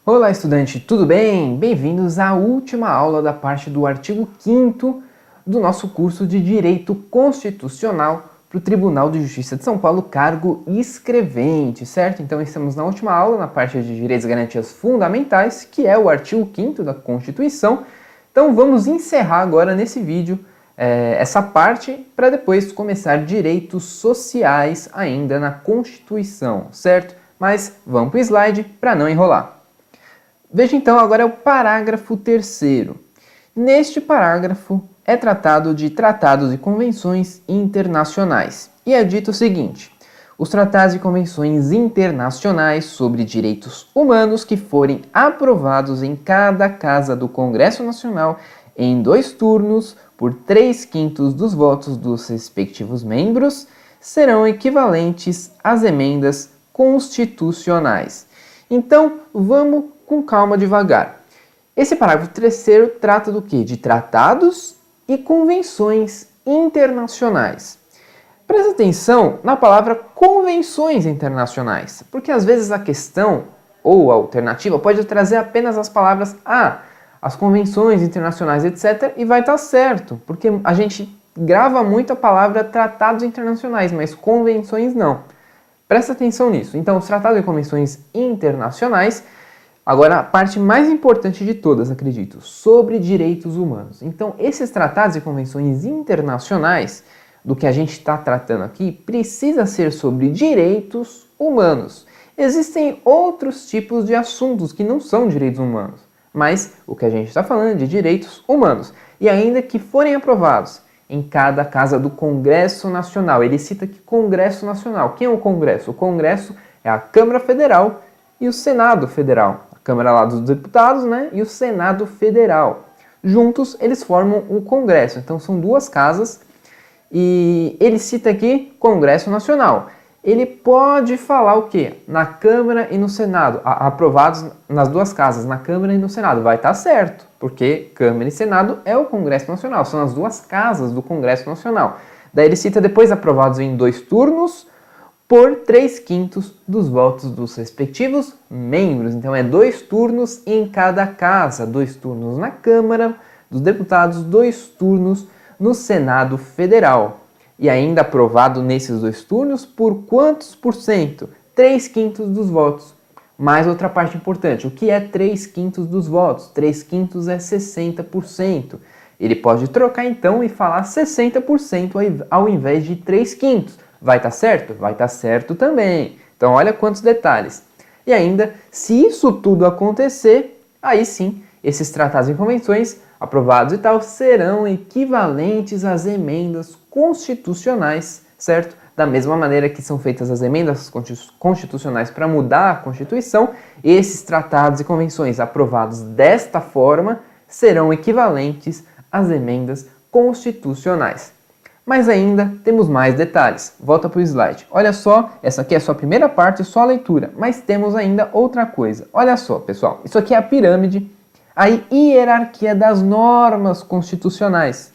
Olá, estudante, tudo bem? Bem-vindos à última aula da parte do artigo 5º do nosso curso de Direito Constitucional para o Tribunal de Justiça de São Paulo, cargo escrevente, certo? Então, estamos na última aula, na parte de Direitos e Garantias Fundamentais, que é o artigo 5º da Constituição. Então, vamos encerrar agora nesse vídeo essa parte para depois começar direitos sociais ainda na Constituição, certo? Mas vamos para o slide para não enrolar. Veja então agora o parágrafo 3º. Neste parágrafo é tratado de tratados e convenções internacionais. E é dito o seguinte: os tratados e convenções internacionais sobre direitos humanos que forem aprovados em cada casa do Congresso Nacional em 2 turnos por 3/5 dos votos dos respectivos membros serão equivalentes às emendas constitucionais. Então, vamos com calma devagar. Esse parágrafo 3º trata do quê? De tratados e convenções internacionais. Presta atenção na palavra convenções internacionais, porque às vezes a questão ou a alternativa pode trazer apenas as palavras as convenções internacionais, etc. e vai estar certo, porque a gente grava muito a palavra tratados internacionais, mas convenções não. Presta atenção nisso. Então, os tratados e convenções internacionais. Agora, a parte mais importante de todas, acredito, sobre direitos humanos. Então, esses tratados e convenções internacionais, do que a gente está tratando aqui, precisa ser sobre direitos humanos. Existem outros tipos de assuntos que não são direitos humanos, mas o que a gente está falando é de direitos humanos. E ainda que forem aprovados em cada casa do Congresso Nacional. Ele cita aqui Congresso Nacional. Quem é o Congresso? O Congresso é a Câmara Federal e o Senado Federal. Câmara lá dos Deputados, né, e o Senado Federal. Juntos, eles formam o Congresso. Então, são 2 casas e ele cita aqui Congresso Nacional. Ele pode falar o quê? Na Câmara e no Senado. Aprovados nas 2 casas, na Câmara e no Senado. Vai estar certo, porque Câmara e Senado é o Congresso Nacional. São as 2 casas do Congresso Nacional. Daí ele cita depois aprovados em 2 turnos, por 3/5 dos votos dos respectivos membros. Então, é 2 turnos em cada casa. 2 turnos na Câmara dos Deputados, 2 turnos no Senado Federal. E ainda aprovado nesses 2 turnos, por quantos por cento? 3/5 dos votos. Mais outra parte importante, o que é 3/5 dos votos? 3/5 é 60%. Ele pode trocar então e falar 60% ao invés de 3/5. Vai estar certo? Vai estar certo também. Então, olha quantos detalhes. E ainda, se isso tudo acontecer, aí sim, esses tratados e convenções aprovados e tal serão equivalentes às emendas constitucionais, certo? Da mesma maneira que são feitas as emendas constitucionais para mudar a Constituição, esses tratados e convenções aprovados desta forma serão equivalentes às emendas constitucionais. Mas ainda temos mais detalhes. Volta para o slide. Olha só, essa aqui é a sua primeira parte, só a leitura. Mas temos ainda outra coisa. Olha só, pessoal. Isso aqui é a pirâmide, a hierarquia das normas constitucionais.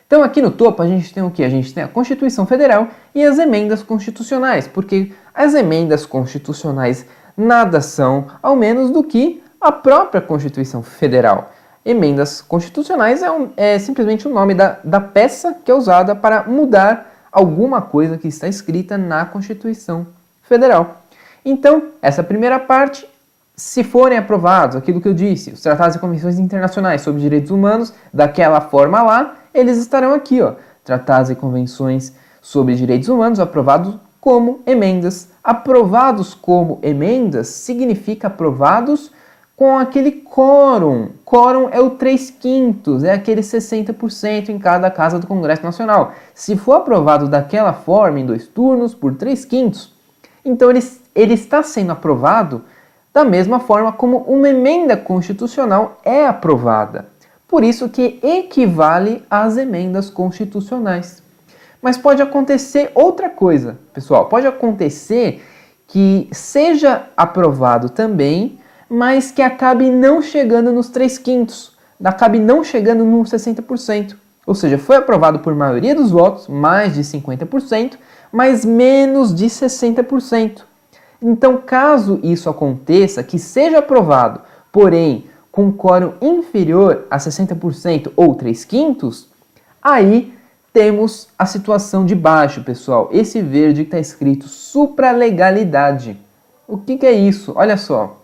Então aqui no topo a gente tem o quê? A gente tem a Constituição Federal e as emendas constitucionais. Porque as emendas constitucionais nada são ao menos do que a própria Constituição Federal. Emendas constitucionais é simplesmente o nome da peça que é usada para mudar alguma coisa que está escrita na Constituição Federal. Então, essa primeira parte, se forem aprovados, aquilo que eu disse, os tratados e convenções internacionais sobre direitos humanos, daquela forma lá, eles estarão aqui, ó. Tratados e convenções sobre direitos humanos aprovados como emendas. Aprovados como emendas significa aprovados com aquele quórum. Quórum é o 3/5, é aquele 60% em cada casa do Congresso Nacional. Se for aprovado daquela forma, em 2 turnos, por 3/5, então ele está sendo aprovado da mesma forma como uma emenda constitucional é aprovada. Por isso que equivale às emendas constitucionais. Mas pode acontecer outra coisa, pessoal. Pode acontecer que seja aprovado também, mas que acabe não chegando nos 3/5, acabe não chegando nos 60%. Ou seja, foi aprovado por maioria dos votos, mais de 50%, mas menos de 60%. Então, caso isso aconteça, que seja aprovado, porém com quórum inferior a 60% ou 3/5, aí temos a situação de baixo, pessoal. Esse verde que está escrito supralegalidade. O que é isso? Olha só.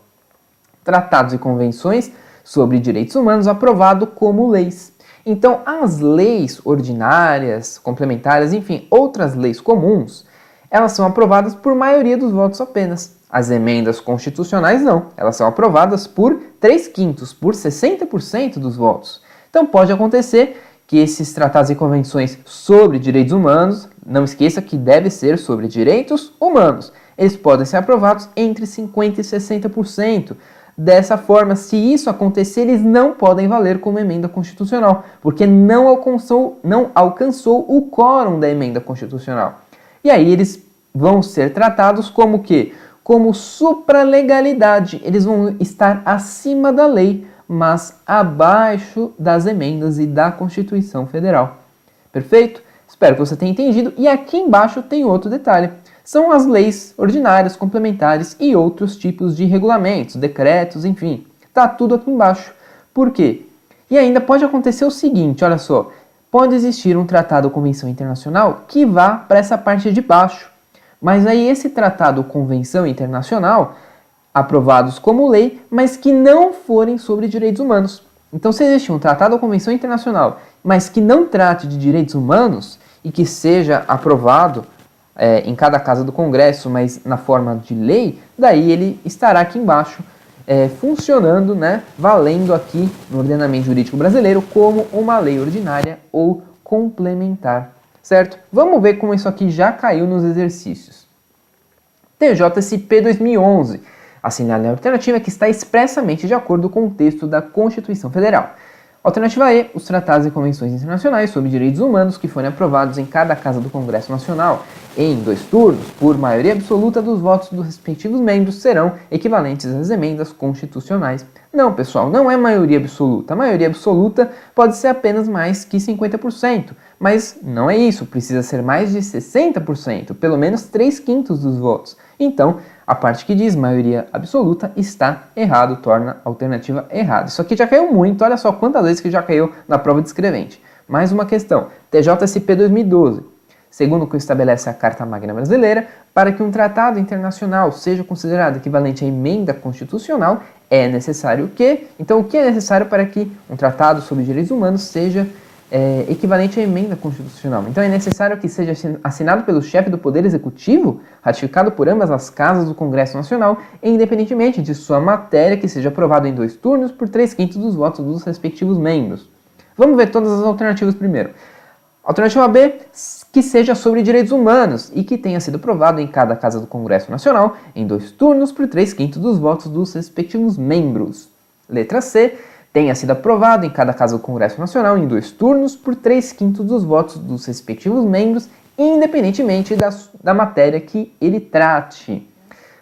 Tratados e convenções sobre direitos humanos aprovado como leis. Então, as leis ordinárias, complementares, enfim, outras leis comuns, elas são aprovadas por maioria dos votos apenas. As emendas constitucionais não, elas são aprovadas por 3/5, por 60% dos votos. Então pode acontecer que esses tratados e convenções sobre direitos humanos, não esqueça que deve ser sobre direitos humanos, eles podem ser aprovados entre 50% e 60%. Dessa forma, se isso acontecer, eles não podem valer como emenda constitucional, porque não alcançou o quórum da emenda constitucional. E aí eles vão ser tratados como quê? Como supralegalidade. Eles vão estar acima da lei, mas abaixo das emendas e da Constituição Federal. Perfeito? Espero que você tenha entendido. E aqui embaixo tem outro detalhe. São as leis ordinárias, complementares e outros tipos de regulamentos, decretos, enfim. Tá tudo aqui embaixo. Por quê? E ainda pode acontecer o seguinte, olha só. Pode existir um tratado ou convenção internacional que vá para essa parte de baixo. Mas aí esse tratado ou convenção internacional, aprovados como lei, mas que não forem sobre direitos humanos. Então, se existe um tratado ou convenção internacional, mas que não trate de direitos humanos e que seja aprovado em cada casa do Congresso, mas na forma de lei, daí ele estará aqui embaixo funcionando, né, valendo aqui no ordenamento jurídico brasileiro como uma lei ordinária ou complementar, certo? Vamos ver como isso aqui já caiu nos exercícios. TJSP 2011, assinale a alternativa que está expressamente de acordo com o texto da Constituição Federal. Alternativa E, os tratados e convenções internacionais sobre direitos humanos que forem aprovados em cada casa do Congresso Nacional em 2 turnos, por maioria absoluta dos votos dos respectivos membros, serão equivalentes às emendas constitucionais. Não, pessoal, não é maioria absoluta. A maioria absoluta pode ser apenas mais que 50%, mas não é isso, precisa ser mais de 60%, pelo menos 3/5 dos votos. Então, a parte que diz maioria absoluta está errado, torna a alternativa errada. Isso aqui já caiu muito, olha só quantas vezes que já caiu na prova de escrevente. Mais uma questão, TJSP 2012. Segundo o que estabelece a Carta Magna Brasileira, para que um tratado internacional seja considerado equivalente à emenda constitucional, é necessário que... Então, o que é necessário para que um tratado sobre direitos humanos seja equivalente à emenda constitucional? Então, é necessário que seja assinado pelo chefe do Poder Executivo, ratificado por ambas as casas do Congresso Nacional, independentemente de sua matéria, que seja aprovado em 2 turnos por 3/5 dos votos dos respectivos membros. Vamos ver todas as alternativas primeiro. Alternativa B, que seja sobre direitos humanos e que tenha sido aprovado em cada casa do Congresso Nacional em 2 turnos por 3/5 dos votos dos respectivos membros. Letra C, tenha sido aprovado em cada casa do Congresso Nacional em 2 turnos por 3/5 dos votos dos respectivos membros, independentemente da matéria que ele trate.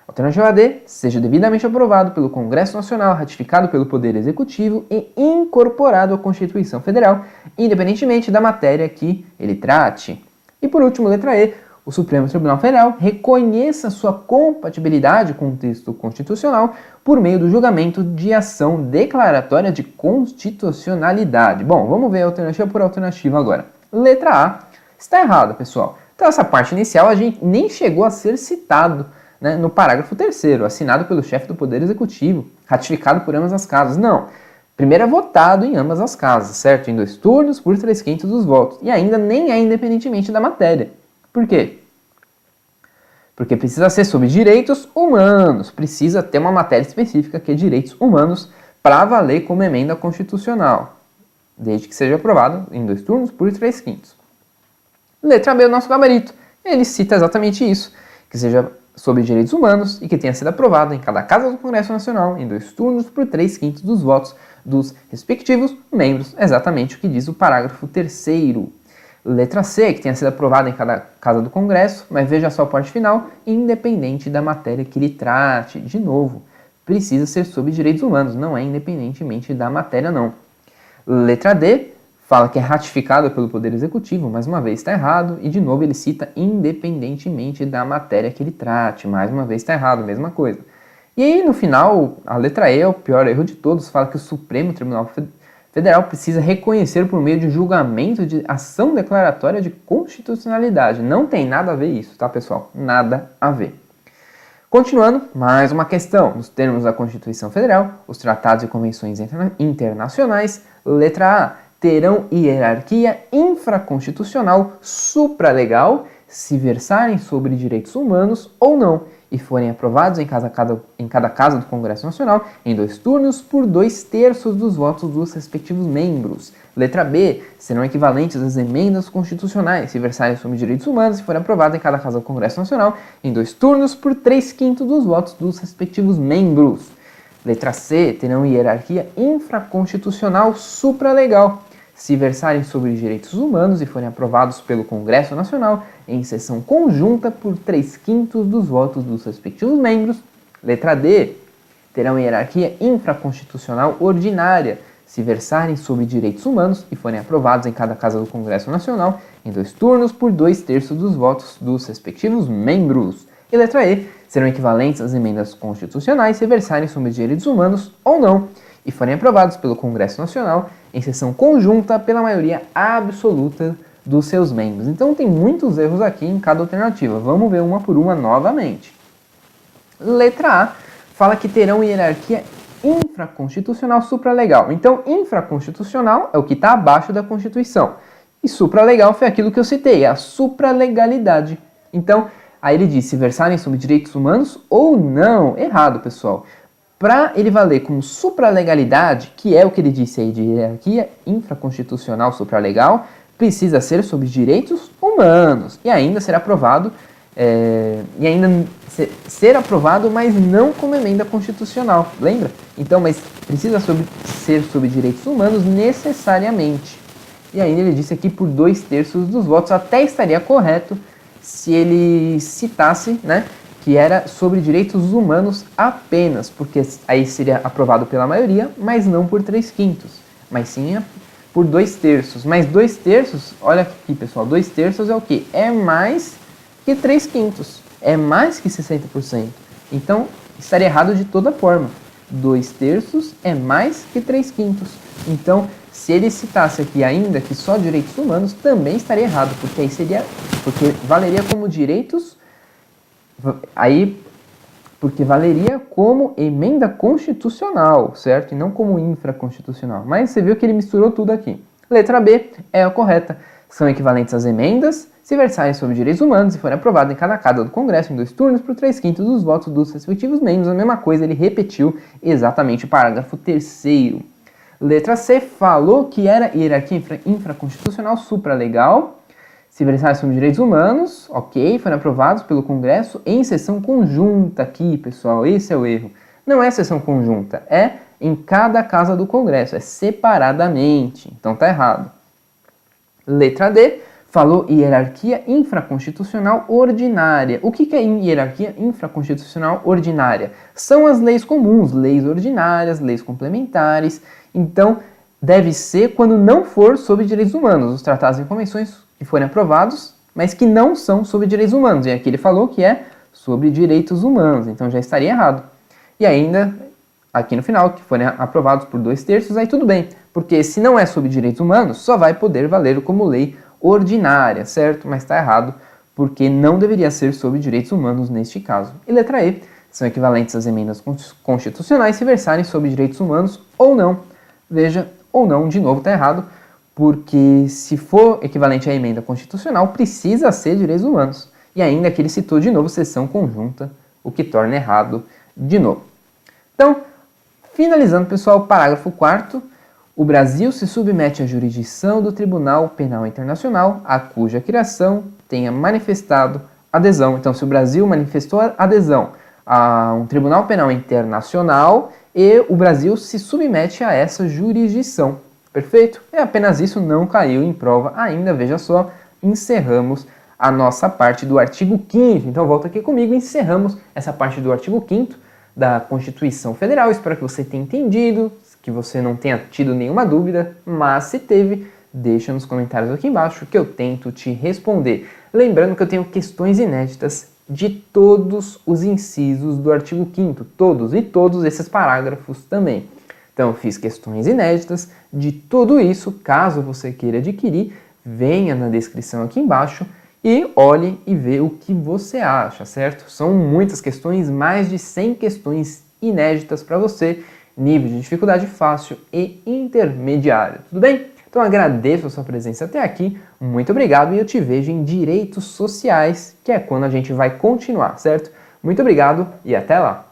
Alternativa D, seja devidamente aprovado pelo Congresso Nacional, ratificado pelo Poder Executivo e incorporado à Constituição Federal, independentemente da matéria que ele trate. E por último, letra E, o Supremo Tribunal Federal reconheça sua compatibilidade com o texto constitucional por meio do julgamento de ação declaratória de constitucionalidade. Bom, vamos ver alternativa por alternativa agora. Letra A está errada, pessoal. Então essa parte inicial a gente nem chegou a ser citado, né, no parágrafo 3º, assinado pelo chefe do Poder Executivo, ratificado por ambas as casas. Não. Primeiro é votado em ambas as casas, certo? Em 2 turnos por 3/5 dos votos. E ainda nem é independentemente da matéria. Por quê? Porque precisa ser sobre direitos humanos. Precisa ter uma matéria específica que é direitos humanos para valer como emenda constitucional. Desde que seja aprovado em 2 turnos por 3/5. Letra B, o nosso gabarito. Ele cita exatamente isso. Que seja sobre direitos humanos e que tenha sido aprovado em cada casa do Congresso Nacional em 2 turnos por 3/5 dos votos dos respectivos membros. Exatamente o que diz o parágrafo 3º. Letra C, que tenha sido aprovado em cada casa do Congresso, mas veja só a parte final, independente da matéria que ele trate. De novo, precisa ser sobre direitos humanos, não é independentemente da matéria não. Letra D, fala que é ratificado pelo Poder Executivo, mais uma vez está errado, e de novo ele cita independentemente da matéria que ele trate, mais uma vez está errado, mesma coisa. E aí no final, a letra E é o pior erro de todos, fala que o Supremo Tribunal Federal precisa reconhecer por meio de julgamento de ação declaratória de constitucionalidade. Não tem nada a ver isso, tá pessoal? Nada a ver. Continuando, mais uma questão. Nos termos da Constituição Federal, os tratados e convenções internacionais, letra A, terão hierarquia infraconstitucional supralegal se versarem sobre direitos humanos ou não, e forem aprovados em cada casa do Congresso Nacional em 2 turnos por 2/3 dos votos dos respectivos membros. Letra B, serão equivalentes às emendas constitucionais se versarem sobre direitos humanos e forem aprovadas em cada casa do Congresso Nacional em 2 turnos por 3/5 dos votos dos respectivos membros. Letra C, terão hierarquia infraconstitucional supralegal se versarem sobre direitos humanos e forem aprovados pelo Congresso Nacional em sessão conjunta por 3/5 dos votos dos respectivos membros. Letra D, terão hierarquia infraconstitucional ordinária se versarem sobre direitos humanos e forem aprovados em cada casa do Congresso Nacional em 2 turnos por 2/3 dos votos dos respectivos membros. E letra E, serão equivalentes às emendas constitucionais se versarem sobre direitos humanos ou não e forem aprovados pelo Congresso Nacional em sessão conjunta pela maioria absoluta dos seus membros. Então tem muitos erros aqui em cada alternativa. Vamos ver uma por uma novamente. Letra A fala que terão hierarquia infraconstitucional supralegal. Então, infraconstitucional é o que está abaixo da Constituição. E supralegal foi aquilo que eu citei, a supralegalidade. Então, aí ele diz se versarem sobre direitos humanos ou não. Errado, pessoal. Para ele valer como supralegalidade, que é o que ele disse aí de hierarquia infraconstitucional supralegal, precisa ser sobre direitos humanos e ainda ser aprovado, ser aprovado, mas não como emenda constitucional, lembra? Então, mas precisa ser sobre direitos humanos necessariamente. E ainda ele disse aqui por 2/3 dos votos, até estaria correto se ele citasse, né, que era sobre direitos humanos apenas, porque aí seria aprovado pela maioria, mas não por 3/5, mas sim por 2/3. Mas 2/3, olha aqui pessoal, 2/3 é o quê? É mais que 3/5, é mais que 60%. Então, estaria errado de toda forma. 2/3 é mais que 3/5. Então, se ele citasse aqui ainda que só direitos humanos, também estaria errado, porque aí porque valeria como direitos, porque valeria como emenda constitucional, certo? E não como infraconstitucional. Mas você viu que ele misturou tudo aqui. Letra B é a correta. São equivalentes às emendas se versarem sobre direitos humanos e forem aprovadas em cada casa do Congresso em 2 turnos por 3/5 dos votos dos respectivos membros. A mesma coisa, ele repetiu exatamente o parágrafo 3º. Letra C falou que era hierarquia infraconstitucional supralegal se versarem sobre direitos humanos, ok, foram aprovados pelo Congresso em sessão conjunta aqui, pessoal, esse é o erro. Não é sessão conjunta, é em cada casa do Congresso, é separadamente, então tá errado. Letra D, falou hierarquia infraconstitucional ordinária. O que é hierarquia infraconstitucional ordinária? São as leis comuns, leis ordinárias, leis complementares, então deve ser quando não for sobre direitos humanos, os tratados e convenções que forem aprovados, mas que não são sobre direitos humanos. E aqui ele falou que é sobre direitos humanos, então já estaria errado. E ainda, aqui no final, que forem aprovados por 2/3, aí tudo bem, porque se não é sobre direitos humanos, só vai poder valer como lei ordinária, certo? Mas está errado, porque não deveria ser sobre direitos humanos neste caso. E letra E, são equivalentes às emendas constitucionais se versarem sobre direitos humanos ou não. Veja, ou não, de novo está errado, porque se for equivalente à emenda constitucional, precisa ser direitos humanos. E ainda que ele citou de novo sessão conjunta, o que torna errado de novo. Então, finalizando, pessoal, parágrafo 4º, o Brasil se submete à jurisdição do Tribunal Penal Internacional, a cuja criação tenha manifestado adesão. Então, se o Brasil manifestou adesão a um Tribunal Penal Internacional, e o Brasil se submete a essa jurisdição. Perfeito? É apenas isso, não caiu em prova ainda, veja só, encerramos a nossa parte do artigo 5º. Então volta aqui comigo, encerramos essa parte do artigo 5º da Constituição Federal. Espero que você tenha entendido, que você não tenha tido nenhuma dúvida, mas se teve, deixa nos comentários aqui embaixo que eu tento te responder. Lembrando que eu tenho questões inéditas de todos os incisos do artigo 5º, todos, e todos esses parágrafos também. Então eu fiz questões inéditas de tudo isso, caso você queira adquirir, venha na descrição aqui embaixo e olhe e vê o que você acha, certo? São muitas questões, mais de 100 questões inéditas para você, nível de dificuldade fácil e intermediário, tudo bem? Então agradeço a sua presença até aqui, muito obrigado e eu te vejo em Direitos Sociais, que é quando a gente vai continuar, certo? Muito obrigado e até lá!